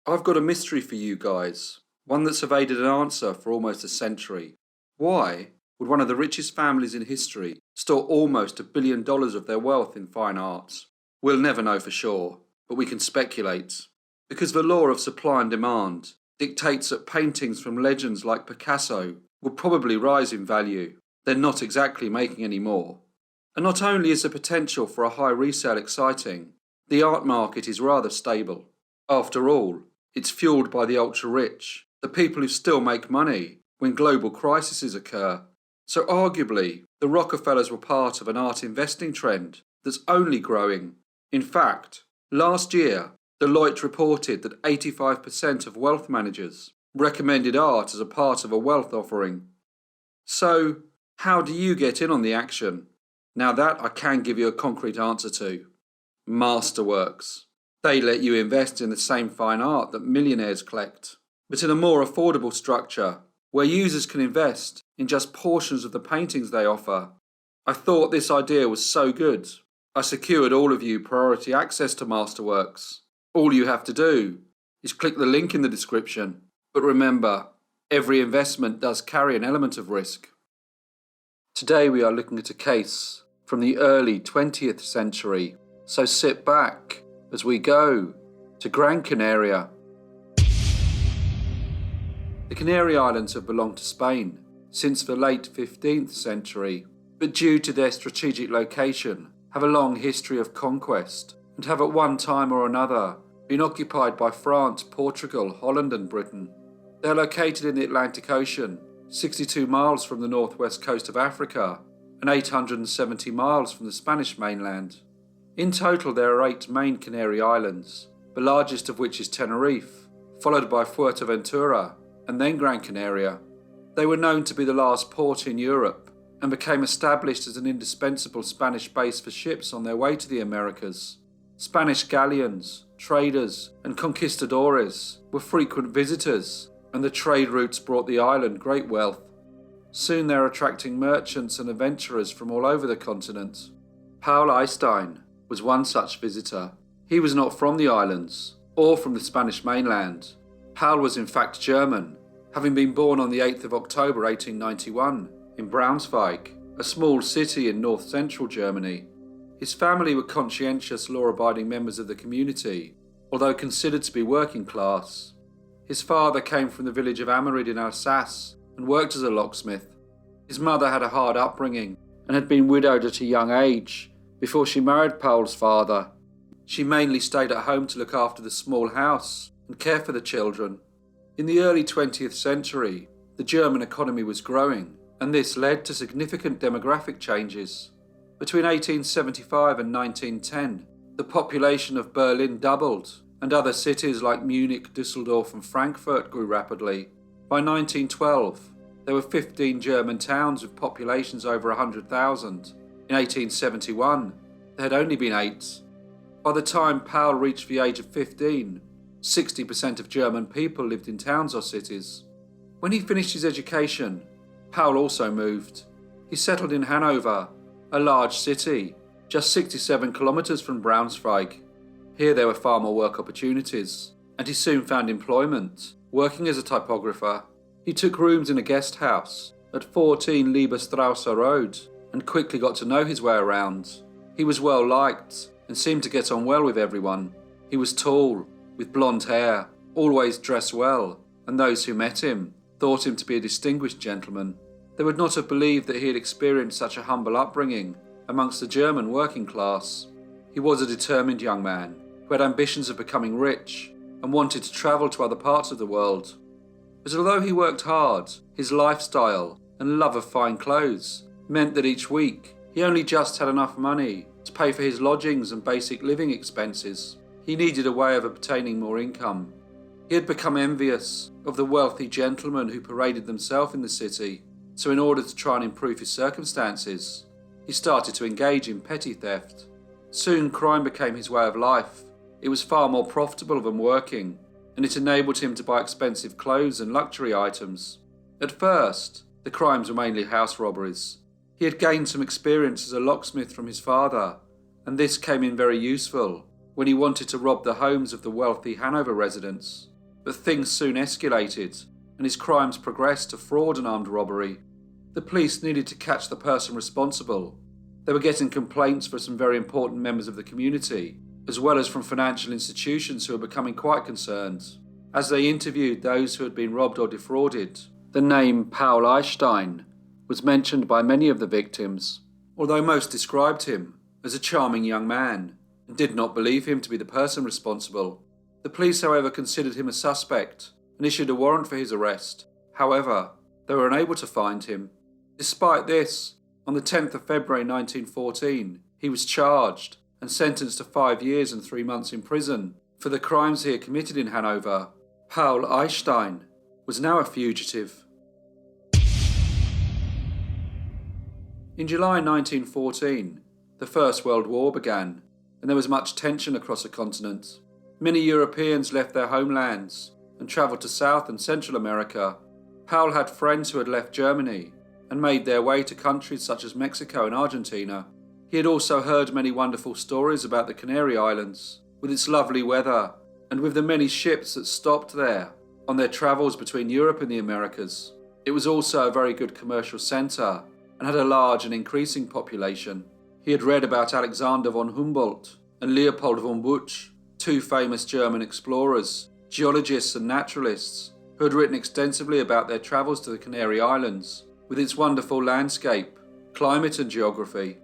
I've got a mystery for you guys, one that's evaded an answer for almost a century. Why would one of the richest families in history store almost $1 billion of their wealth in fine arts? We'll never know for sure, but we can speculate. Because the law of supply and demand dictates that paintings from legends like Picasso will probably rise in value. They're not exactly making any more. And not only is the potential for a high resale exciting, the art market is rather stable. After all, it's fueled by the ultra-rich, the people who still make money when global crises occur. So arguably, the Rockefellers were part of an art investing trend that's only growing. In fact, last year, Deloitte reported that 85% of wealth managers recommended art as a part of a wealth offering. So, how do you get in on the action? Now that I can give you a concrete answer to. Masterworks. They let you invest in the same fine art that millionaires collect, but in a more affordable structure, where users can invest in just portions of the paintings they offer. I thought this idea was so good, I secured all of you priority access to Masterworks. All you have to do is click the link in the description. But remember, every investment does carry an element of risk. Today we are looking at a case from the early 20th century, so sit back as we go to Gran Canaria. The Canary Islands have belonged to Spain since the late 15th century, but due to their strategic location, have a long history of conquest and have at one time or another been occupied by France, Portugal, Holland and Britain. They are located in the Atlantic Ocean, 62 miles from the northwest coast of Africa and 870 miles from the Spanish mainland. In total there are 8 main Canary Islands, the largest of which is Tenerife, followed by Fuerteventura and then Gran Canaria. They were known to be the last port in Europe and became established as an indispensable Spanish base for ships on their way to the Americas. Spanish galleons, traders and conquistadores were frequent visitors, and the trade routes brought the island great wealth. Soon they were attracting merchants and adventurers from all over the continent. Paul Astein was one such visitor. He was not from the islands or from the Spanish mainland. Paul was in fact German, having been born on the 8th of October 1891 in Braunschweig, a small city in north-central Germany. His family were conscientious, law-abiding members of the community, although considered to be working class. His father came from the village of Amerid in Alsace and worked as a locksmith. His mother had a hard upbringing and had been widowed at a young age before she married Paul's father. She mainly stayed at home to look after the small house and care for the children. In the early 20th century, the German economy was growing, and this led to significant demographic changes. Between 1875 and 1910, the population of Berlin doubled, and other cities like Munich, Düsseldorf and Frankfurt grew rapidly. By 1912, there were 15 German towns with populations over 100,000. In 1871, there had only been 8. By the time Paul reached the age of 15, 60% of German people lived in towns or cities. When he finished his education, Paul also moved. He settled in Hanover, a large city, just 67 kilometers from Braunschweig. Here there were far more work opportunities, and he soon found employment, working as a typographer. He took rooms in a guest house at 14 Liebestrasse Road, and quickly got to know his way around. He was well liked and seemed to get on well with everyone. He was tall, with blonde hair, always dressed well, and those who met him thought him to be a distinguished gentleman. They would not have believed that he had experienced such a humble upbringing amongst the German working class. He was a determined young man who had ambitions of becoming rich and wanted to travel to other parts of the world. But although he worked hard, his lifestyle and love of fine clothes meant that each week he only just had enough money to pay for his lodgings and basic living expenses. He needed a way of obtaining more income. He had become envious of the wealthy gentlemen who paraded themselves in the city, so in order to try and improve his circumstances, he started to engage in petty theft. Soon crime became his way of life. It was far more profitable than working, and it enabled him to buy expensive clothes and luxury items. At first, the crimes were mainly house robberies. He had gained some experience as a locksmith from his father, and this came in very useful when he wanted to rob the homes of the wealthy Hanover residents. But things soon escalated, and his crimes progressed to fraud and armed robbery. The police needed to catch the person responsible. They were getting complaints from some very important members of the community, as well as from financial institutions who were becoming quite concerned. As they interviewed those who had been robbed or defrauded, the name Paul Eistein was mentioned by many of the victims, although most described him as a charming young man and did not believe him to be the person responsible. The police, however, considered him a suspect and issued a warrant for his arrest. However, they were unable to find him. Despite this, on the 10th of February 1914, he was charged and sentenced to 5 years and 3 months in prison for the crimes he had committed in Hanover. Paul Eistein was now a fugitive. In July 1914, the First World War began, and there was much tension across the continent. Many Europeans left their homelands and travelled to South and Central America. Paul had friends who had left Germany and made their way to countries such as Mexico and Argentina. He had also heard many wonderful stories about the Canary Islands, with its lovely weather, and with the many ships that stopped there on their travels between Europe and the Americas. It was also a very good commercial centre and had a large and increasing population. He had read about Alexander von Humboldt and Leopold von Buch, two famous German explorers, geologists and naturalists, who had written extensively about their travels to the Canary Islands, with its wonderful landscape, climate and geography.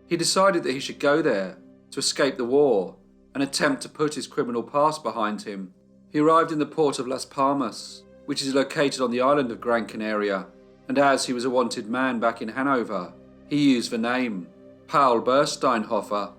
He decided that he should go there to escape the war and attempt to put his criminal past behind him. He arrived in the port of Las Palmas, which is located on the island of Gran Canaria, and as he was a wanted man back in Hanover, he used the name Paul Bersteinhofer.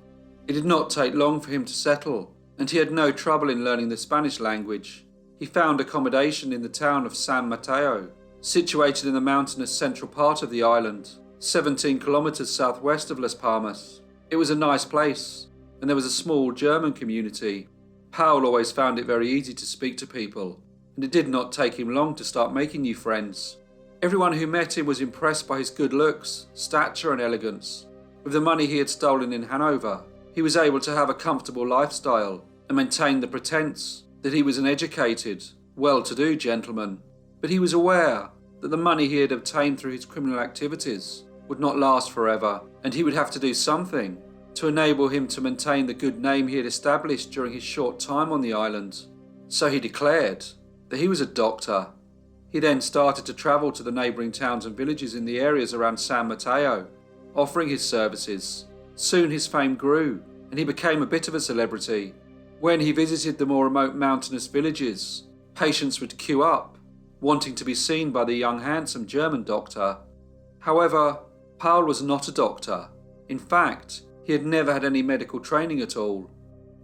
It did not take long for him to settle, and he had no trouble in learning the Spanish language. He found accommodation in the town of San Mateo, situated in the mountainous central part of the island, 17 kilometers southwest of Las Palmas. It was a nice place, and there was a small German community. Paul always found it very easy to speak to people, and it did not take him long to start making new friends. Everyone who met him was impressed by his good looks, stature and elegance. With the money he had stolen in Hanover, he was able to have a comfortable lifestyle and maintain the pretense that he was an educated, well-to-do gentleman. But he was aware that the money he had obtained through his criminal activities would not last forever, and he would have to do something to enable him to maintain the good name he had established during his short time on the island. So he declared that he was a doctor. He then started to travel to the neighbouring towns and villages in the areas around San Mateo, offering his services. Soon his fame grew, and he became a bit of a celebrity. When he visited the more remote mountainous villages, patients would queue up, wanting to be seen by the young handsome German doctor. However, Paul was not a doctor. In fact, he had never had any medical training at all.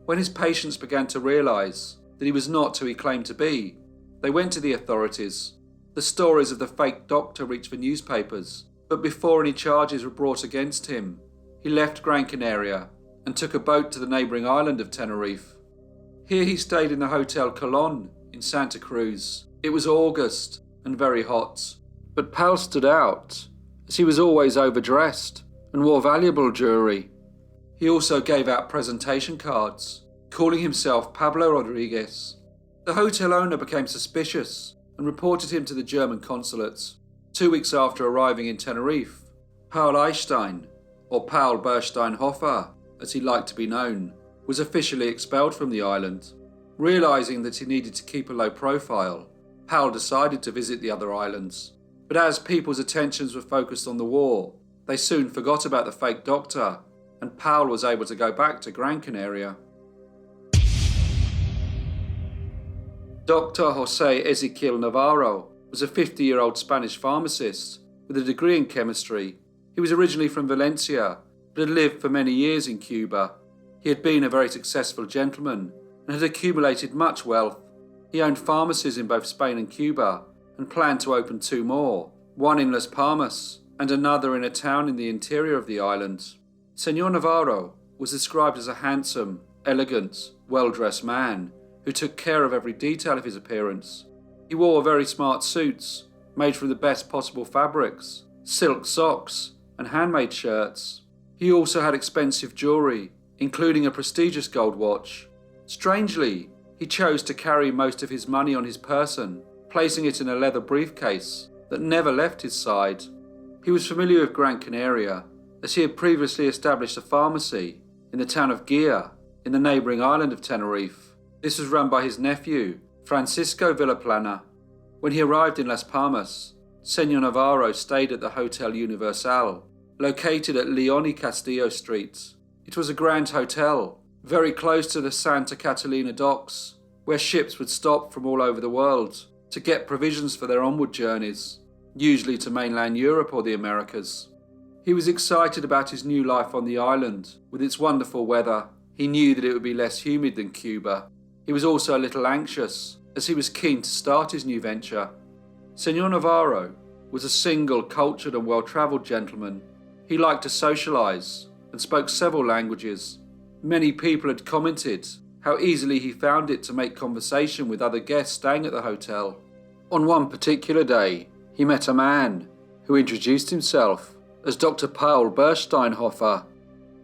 When his patients began to realise that he was not who he claimed to be, they went to the authorities. The stories of the fake doctor reached the newspapers, but before any charges were brought against him, he left Gran Canaria and took a boat to the neighbouring island of Tenerife. Here he stayed in the Hotel Colón in Santa Cruz. It was August and very hot, but Paul stood out as he was always overdressed and wore valuable jewellery. He also gave out presentation cards, calling himself Pablo Rodriguez. The hotel owner became suspicious and reported him to the German consulate. 2 weeks after arriving in Tenerife, Paul Eistein, or Paul Bersteinhofer, as he liked to be known, was officially expelled from the island. Realising that he needed to keep a low profile, Paul decided to visit the other islands. But as people's attentions were focused on the war, they soon forgot about the fake doctor, and Paul was able to go back to Gran Canaria. Dr. José Ezequiel Navarro was a 50-year-old Spanish pharmacist with a degree in chemistry. He was originally from Valencia, but had lived for many years in Cuba. He had been a very successful gentleman and had accumulated much wealth. He owned pharmacies in both Spain and Cuba and planned to open 2 more, one in Las Palmas and another in a town in the interior of the island. Señor Navarro was described as a handsome, elegant, well-dressed man who took care of every detail of his appearance. He wore very smart suits made from the best possible fabrics, silk socks and handmade shirts. He also had expensive jewellery, including a prestigious gold watch. Strangely, He chose to carry most of his money on his person, placing it in a leather briefcase that never left his side. He was familiar with Gran Canaria, as he had previously established a pharmacy in the town of Guia, in the neighbouring island of Tenerife. This was run by his nephew, Francisco Villaplana. When he arrived in Las Palmas, Señor Navarro stayed at the Hotel Universal, located at Leon y Castillo streets. It was a grand hotel, very close to the Santa Catalina docks, where ships would stop from all over the world to get provisions for their onward journeys, usually to mainland Europe or the Americas. He was excited about his new life on the island, with its wonderful weather. He knew that it would be less humid than Cuba. He was also a little anxious, as he was keen to start his new venture. Señor Navarro was a single, cultured and well-travelled gentleman. He liked to socialise and spoke several languages. Many people had commented how easily he found it to make conversation with other guests staying at the hotel. On one particular day, he met a man who introduced himself as Dr. Paul Eistein.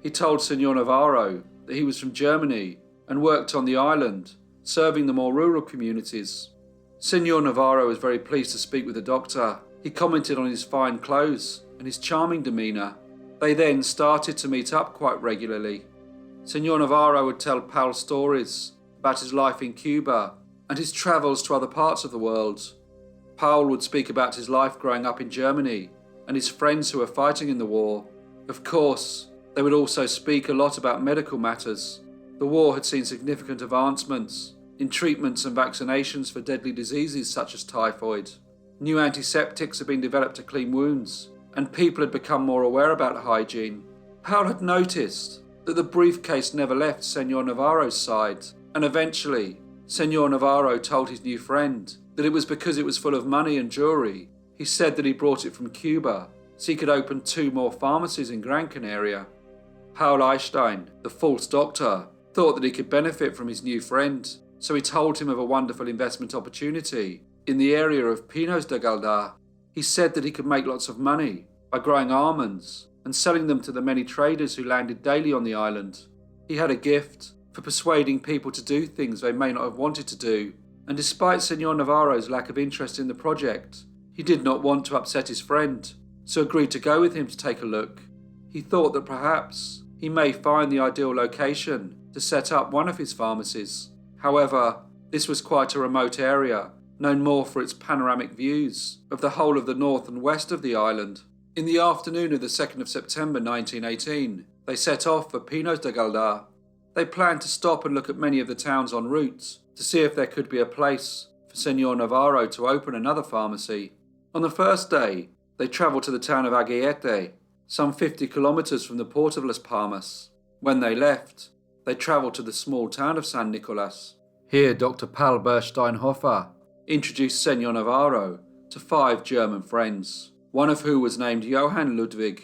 He told Señor Navarro that he was from Germany and worked on the island, serving the more rural communities. Señor Navarro was very pleased to speak with the doctor. He commented on his fine clothes and his charming demeanour. They then started to meet up quite regularly. Señor Navarro would tell Paul stories about his life in Cuba and his travels to other parts of the world. Paul would speak about his life growing up in Germany and his friends who were fighting in the war. Of course, they would also speak a lot about medical matters. The war had seen significant advancements in treatments and vaccinations for deadly diseases such as typhoid. New antiseptics had been developed to clean wounds, and people had become more aware about hygiene. Paul had noticed that the briefcase never left Señor Navarro's side, and eventually, Señor Navarro told his new friend that it was because it was full of money and jewellery. He said that he brought it from Cuba, so he could open 2 more pharmacies in Gran Canaria. Paul Astein, the false doctor, thought that he could benefit from his new friend, so he told him of a wonderful investment opportunity in the area of Pinos de Galdar. He said that he could make lots of money by growing almonds and selling them to the many traders who landed daily on the island. He had a gift for persuading people to do things they may not have wanted to do, and despite Señor Navarro's lack of interest in the project, he did not want to upset his friend, so agreed to go with him to take a look. He thought that perhaps he may find the ideal location to set up one of his pharmacies. However, this was quite a remote area, known more for its panoramic views of the whole of the north and west of the island. In the afternoon of the 2nd of September 1918, they set off for Pinos de Galdar. They planned to stop and look at many of the towns en route to see if there could be a place for Señor Navarro to open another pharmacy. On the first day, they travelled to the town of Aguete, some 50 kilometres from the port of Las Palmas. When they left, they travelled to the small town of San Nicolas. Here, Dr. Paul Eistein introduced Señor Navarro to 5 German friends, one of whom was named Johann Ludwig.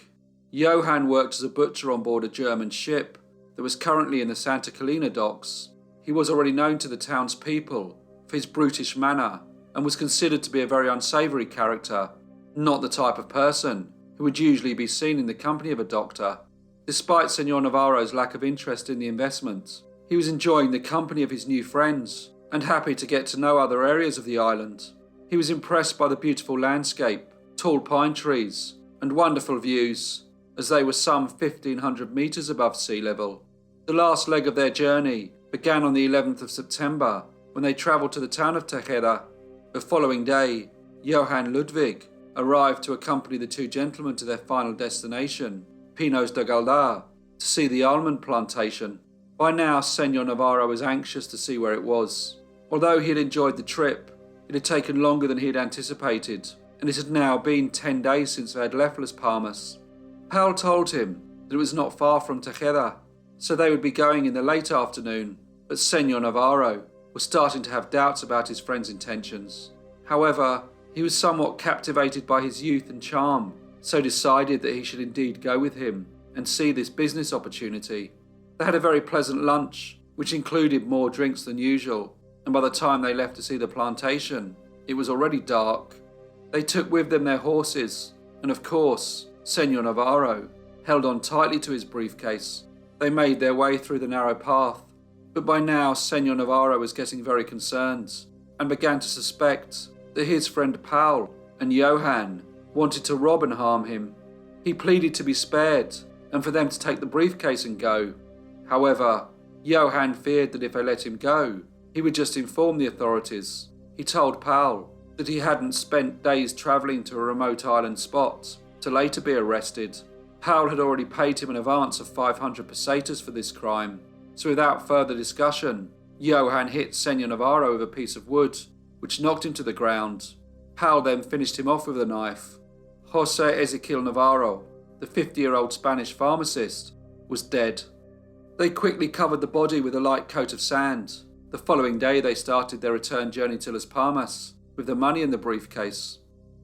Johann worked as a butcher on board a German ship that was currently in the Santa Catalina docks. He was already known to the townspeople for his brutish manner and was considered to be a very unsavoury character, not the type of person who would usually be seen in the company of a doctor. Despite Señor Navarro's lack of interest in the investment, he was enjoying the company of his new friends and happy to get to know other areas of the island. He was impressed by the beautiful landscape, tall pine trees, and wonderful views, as they were some 1,500 metres above sea level. The last leg of their journey began on the 11th of September, when they travelled to the town of Tejeda. The following day, Johann Ludwig arrived to accompany the 2 gentlemen to their final destination, Pinos de Galdar, to see the almond plantation. By now, Señor Navarro was anxious to see where it was. Although he had enjoyed the trip, it had taken longer than he had anticipated, and it had now been 10 days since they had left Las Palmas. Paul told him that it was not far from Tejeda, so they would be going in the late afternoon, but Señor Navarro was starting to have doubts about his friend's intentions. However, he was somewhat captivated by his youth and charm, so decided that he should indeed go with him and see this business opportunity. They had a very pleasant lunch, which included more drinks than usual, and by the time they left to see the plantation, it was already dark. They took with them their horses, and of course, Señor Navarro held on tightly to his briefcase. They made their way through the narrow path, But by now, Senor Navarro was getting very concerned and began to suspect that his friend Paul and Johann wanted to rob and harm him. He pleaded to be spared and for them to take the briefcase and go. However, Johann feared that if they let him go, he would just inform the authorities. He told Paul that he hadn't spent days travelling to a remote island spot to later be arrested. Paul had already paid him an advance of 500 pesetas for this crime, so without further discussion, Johann hit Senor Navarro with a piece of wood, which knocked him to the ground. Paul then finished him off with a knife. José Ezequiel Navarro, the 50-year-old Spanish pharmacist, was dead. They quickly covered the body with a light coat of sand. The following day they started their return journey to Las Palmas with the money in the briefcase.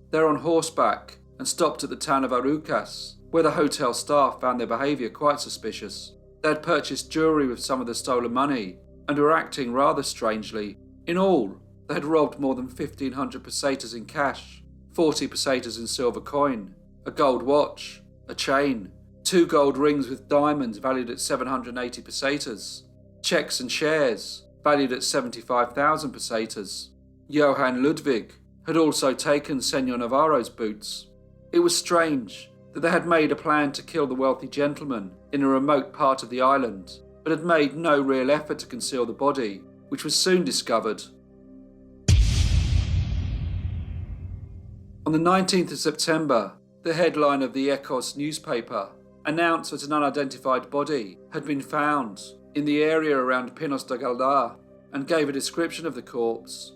They were on horseback and stopped at the town of Arucas, where the hotel staff found their behaviour quite suspicious. They had purchased jewellery with some of the stolen money and were acting rather strangely. In all, they had robbed more than 1,500 pesetas in cash, 40 pesetas in silver coin, a gold watch, a chain, 2 gold rings with diamonds valued at 780 pesetas, cheques and shares valued at 75,000 pesetas. Johann Ludwig had also taken Senor Navarro's boots. It was strange that they had made a plan to kill the wealthy gentleman in a remote part of the island, but had made no real effort to conceal the body, which was soon discovered. On the 19th of September, the headline of the Ecos newspaper announced that an unidentified body had been found in the area around Pinos de Galdar and gave a description of the corpse.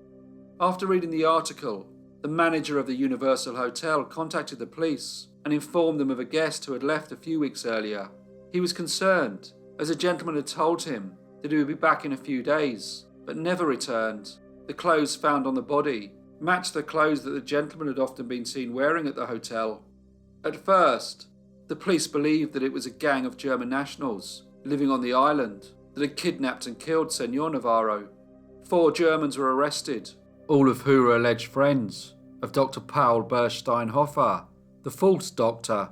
After reading the article, the manager of the Universal Hotel contacted the police and informed them of a guest who had left a few weeks earlier. He was concerned, as a gentleman had told him that he would be back in a few days, but never returned. The clothes found on the body matched the clothes that the gentleman had often been seen wearing at the hotel. At first, the police believed that it was a gang of German nationals living on the island that had kidnapped and killed Senor Navarro. 4 Germans were arrested, all of who were alleged friends of Dr. Paul Eistein, the false doctor.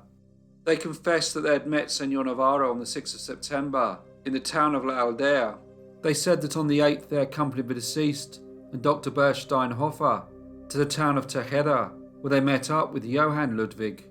They confessed that they had met Senor Navarro on the 6th of September in the town of La Aldea. They said that on the 8th they accompanied the deceased and Dr. Eistein to the town of Tejeda, where they met up with Johann Ludwig.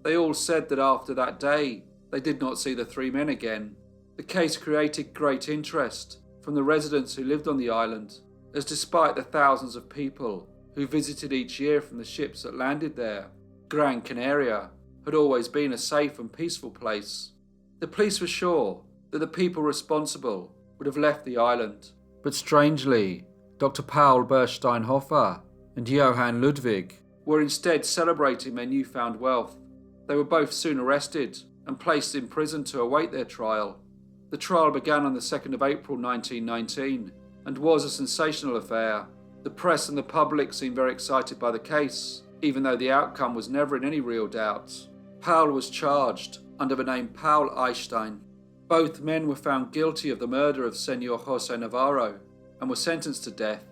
They all said that after that day they did not see the 3 men again. The case created great interest from the residents who lived on the island, as despite the thousands of people who visited each year from the ships that landed there, Gran Canaria had always been a safe and peaceful place. The police were sure that the people responsible would have left the island. But strangely, Dr. Paul Eistein and Johann Ludwig were instead celebrating their newfound wealth. They were both soon arrested and placed in prison to await their trial. The trial began on the 2nd of April 1919 and was a sensational affair. The press and the public seemed very excited by the case, even though the outcome was never in any real doubt. Paul was charged under the name Paul Eistein. Both men were found guilty of the murder of Senor José Navarro and were sentenced to death.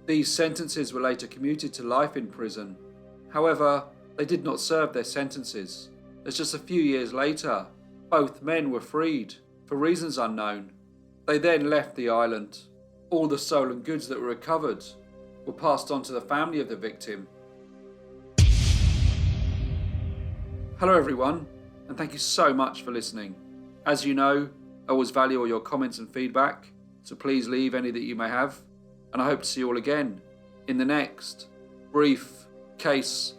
These sentences were later commuted to life in prison. However, they did not serve their sentences, as just a few years later, both men were freed for reasons unknown. They then left the island. All the stolen goods that were recovered were passed on to the family of the victim. Hello everyone, and thank you so much for listening. As you know, I always value all your comments and feedback, so please leave any that you may have, and I hope to see you all again in the next Brief Case